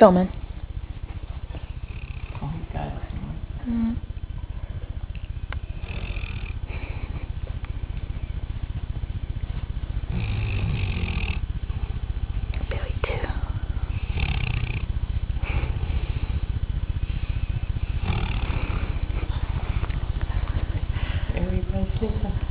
Filming. Oh, got it. Mm. Billy too. Very impressive.